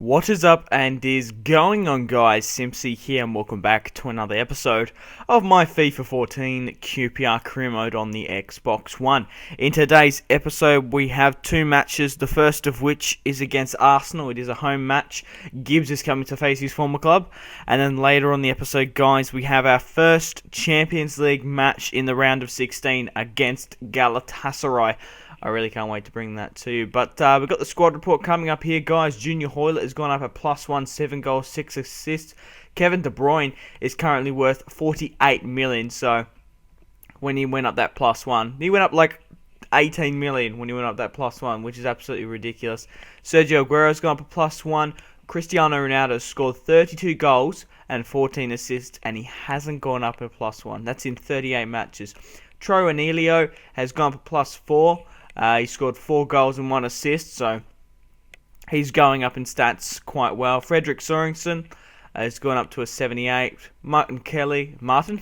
What is up and is going on, guys? Simpzy here and welcome back to another episode of my FIFA 14 QPR career mode on the Xbox One. In today's episode we have two matches, the first of which is against Arsenal. It is a home match. Gibbs is coming to face his former club. And then later on the episode, guys, we have our first Champions League match in the round of 16 against Galatasaray. I really can't wait to bring that to you. But we've got the squad report coming up here, guys. Junior Hoilett has gone up at +1, 7 goals, 6 assists. Kevin De Bruyne is currently worth 48 million. So when he went up that +1, he went up like 18 million when he went up that +1, which is absolutely ridiculous. Sergio Aguero's gone up a +1. Cristiano Ronaldo scored 32 goals and 14 assists, and he hasn't gone up a +1. That's in 38 matches. Tro Anelio has gone up a +4. He scored 4 goals and 1 assist, so he's going up in stats quite well. Frederick Sorensen has gone up to a 78. Martin Kelly hasn't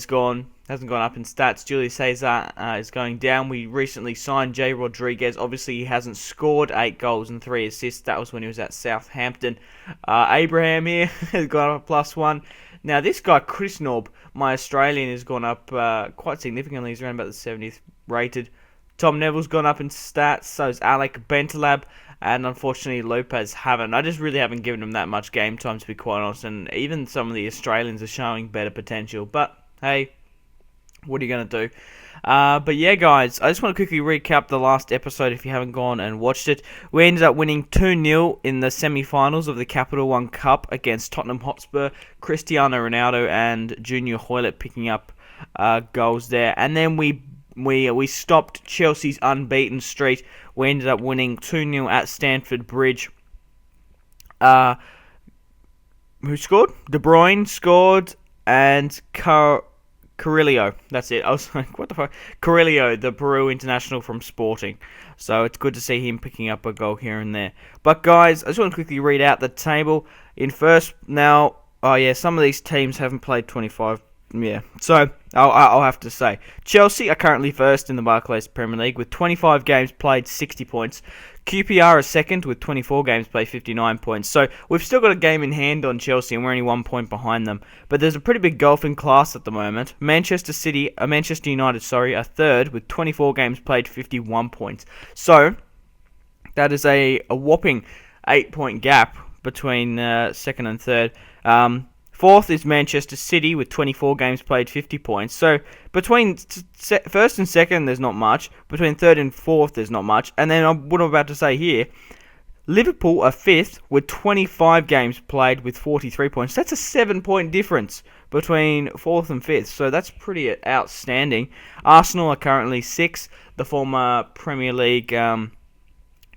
gone up in stats. Julius Caesar is going down. We recently signed Jay Rodriguez. Obviously, he hasn't scored 8 goals and 3 assists. That was when he was at Southampton. Abraham here has gone up a +1. Now, this guy, Chris Norb, my Australian, has gone up quite significantly. He's around about the 70th rated. Tom Neville's gone up in stats. So is Alec Bentaleb. And unfortunately, Lopez haven't. I just really haven't given him that much game time, to be quite honest. And even some of the Australians are showing better potential. But, hey, what are you going to do? But yeah, guys, I just want to quickly recap the last episode if you haven't gone and watched it. We ended up winning 2-0 in the semi-finals of the Capital One Cup against Tottenham Hotspur. Cristiano Ronaldo and Junior Hoilett picking up goals there. And then we stopped Chelsea's unbeaten streak. We ended up winning 2-0 at Stamford Bridge. Who scored? De Bruyne scored and Carrillo, that's it. I was like, what the fuck? Carrillo, the Peru international from Sporting. So it's good to see him picking up a goal here and there. But guys, I just want to quickly read out the table. In first, now, some of these teams haven't played 25. Yeah, so I'll have to say. Chelsea are currently first in the Barclays Premier League with 25 games played, 60 points. QPR is second with 24 games played, 59 points. So we've still got a game in hand on Chelsea and we're only 1 point behind them. But there's a pretty big gulf in class at the moment. Manchester United, are third with 24 games played, 51 points. So that is a whopping 8-point gap between second and third. Fourth is Manchester City with 24 games played, 50 points. So between first and second, there's not much. Between third and fourth, there's not much. And then what I'm about to say here, Liverpool are fifth with 25 games played with 43 points. That's a 7-point difference between fourth and fifth. So that's pretty outstanding. Arsenal are currently sixth, the former Premier League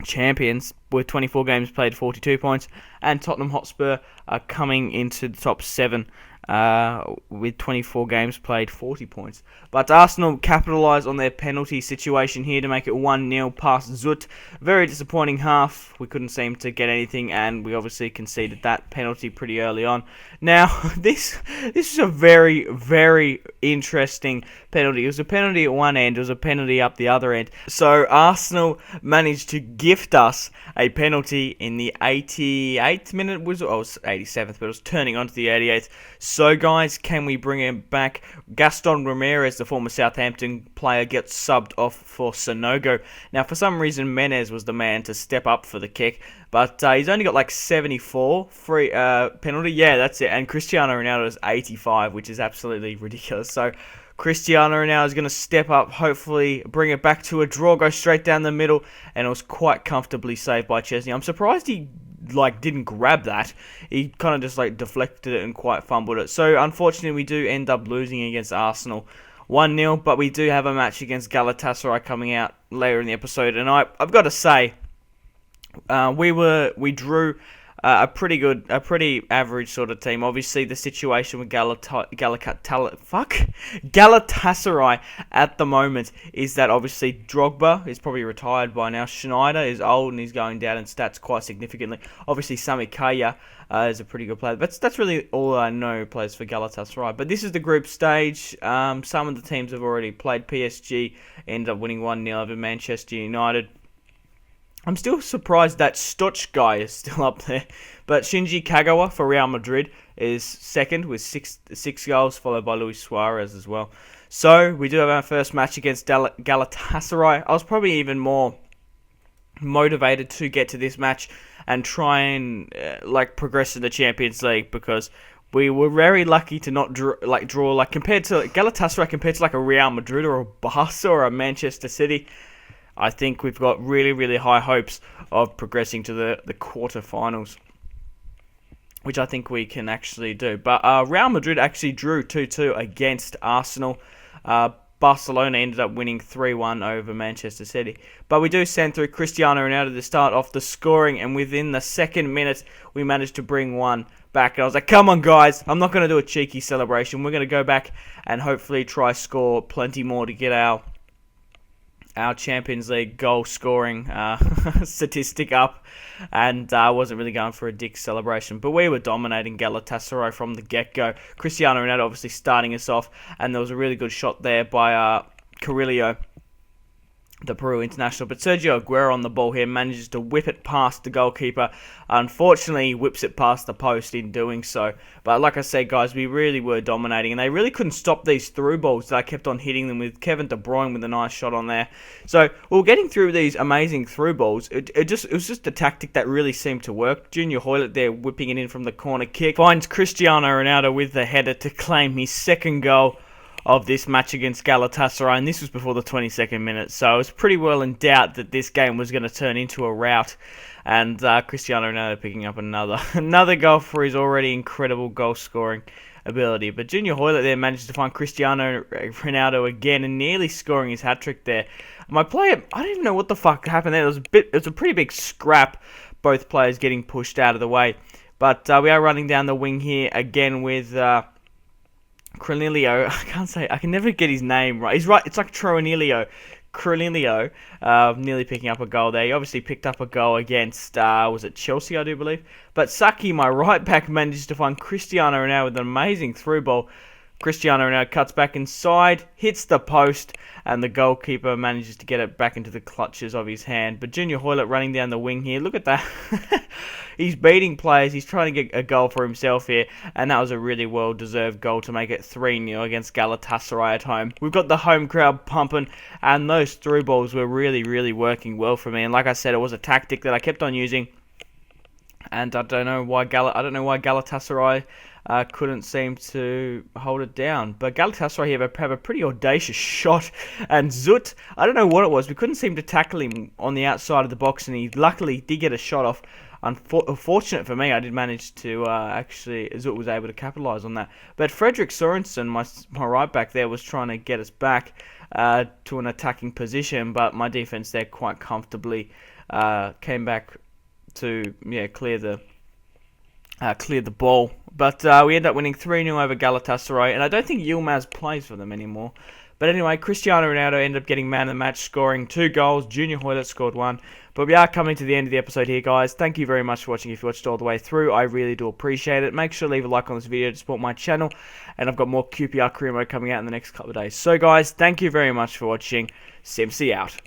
champions with 24 games played, 42 points, and Tottenham Hotspur are coming into the top 7 with 24 games played, 40 points. But Arsenal capitalised on their penalty situation here to make it 1-0 past Zut. Very disappointing half. We couldn't seem to get anything, and we obviously conceded that penalty pretty early on. Now, this is a very, very interesting penalty. It was a penalty at one end, it was a penalty up the other end. So Arsenal managed to gift us a penalty in the 88th minute. It was 87th, but it was turning on to the 88th. So guys, can we bring him back? Gaston Ramirez, the former Southampton player, gets subbed off for Sonogo. Now, for some reason, Menez was the man to step up for the kick, but he's only got like 74 free penalty. Yeah, that's it. And Cristiano Ronaldo is 85, which is absolutely ridiculous. So Cristiano Ronaldo is going to step up, hopefully bring it back to a draw, go straight down the middle, and it was quite comfortably saved by Chesney. I'm surprised he didn't grab that. He kind of just deflected it and quite fumbled it. So unfortunately, we do end up losing against Arsenal 1-0, but we do have a match against Galatasaray coming out later in the episode, and I've got to say, we drew a pretty average sort of team. Obviously, the situation with Galatasaray at the moment is that obviously Drogba is probably retired by now. Schneider is old and he's going down in stats quite significantly. Obviously, Sami Khedira is a pretty good player. That's really all I know plays for Galatasaray. But this is the group stage. Some of the teams have already played. PSG ended up winning 1-0 over Manchester United. I'm still surprised that Stoch guy is still up there. But Shinji Kagawa for Real Madrid is second with six goals, followed by Luis Suarez as well. So we do have our first match against Galatasaray. I was probably even more motivated to get to this match and try and progress in the Champions League, because we were very lucky to not draw compared to Galatasaray, compared to like a Real Madrid or a Barca or a Manchester City. I think we've got really, really high hopes of progressing to the quarterfinals, which I think we can actually do. But Real Madrid actually drew 2-2 against Arsenal. Barcelona ended up winning 3-1 over Manchester City. But we do send through Cristiano Ronaldo to start off the scoring, and within the second minute, we managed to bring one back. And I was like, come on, guys, I'm not going to do a cheeky celebration. We're going to go back and hopefully try score plenty more to get our Champions League goal scoring statistic up, and I wasn't really going for a dick celebration, but we were dominating Galatasaray from the get-go. Cristiano Ronaldo obviously starting us off, and there was a really good shot there by Carrillo, the Peru international, but Sergio Aguero on the ball here manages to whip it past the goalkeeper. Unfortunately, he whips it past the post in doing so. But like I said, guys, we really were dominating, and they really couldn't stop these through balls that I kept on hitting them with. Kevin De Bruyne with a nice shot on there. So we were getting through these amazing through balls. It was just a tactic that really seemed to work. Junior Hoilett there whipping it in from the corner kick finds Cristiano Ronaldo with the header to claim his second goal of this match against Galatasaray, and this was before the 22nd minute, so I was pretty well in doubt that this game was going to turn into a rout, and Cristiano Ronaldo picking up another goal for his already incredible goal-scoring ability. But Junior Hoilett there managed to find Cristiano Ronaldo again and nearly scoring his hat-trick there. My player, I don't even know what the fuck happened there. It was a pretty big scrap, both players getting pushed out of the way. But we are running down the wing here again with Cornelio. I can never get his name right. He's right. It's like Cornelio, nearly picking up a goal there. He obviously picked up a goal against, was it Chelsea, I do believe. But Saki, my right back, managed to find Cristiano Ronaldo with an amazing through ball. Cristiano Ronaldo cuts back inside, hits the post, and the goalkeeper manages to get it back into the clutches of his hand. But Junior Hoilett running down the wing here. Look at that. He's beating players. He's trying to get a goal for himself here. And that was a really well-deserved goal to make it 3-0 against Galatasaray at home. We've got the home crowd pumping, and those through balls were really, really working well for me. And like I said, it was a tactic that I kept on using. And I don't know why Galatasaray couldn't seem to hold it down. But Galatasaray have a pretty audacious shot. And Zut, I don't know what it was. We couldn't seem to tackle him on the outside of the box. And he luckily did get a shot off. Unfortunate for me, I did manage to Zut was able to capitalise on that. But Fredrik Sorensen, my right back there, was trying to get us back to an attacking position. But my defence there quite comfortably came back to clear the ball. But we end up winning 3-0 over Galatasaray, and I don't think Yilmaz plays for them anymore. But anyway, Cristiano Ronaldo ended up getting man of the match, scoring 2 goals. Junior Hoilett scored 1. But we are coming to the end of the episode here, guys. Thank you very much for watching. If you watched all the way through, I really do appreciate it. Make sure to leave a like on this video to support my channel, and I've got more QPR career mode coming out in the next couple of days. So guys, thank you very much for watching. Simpzy out.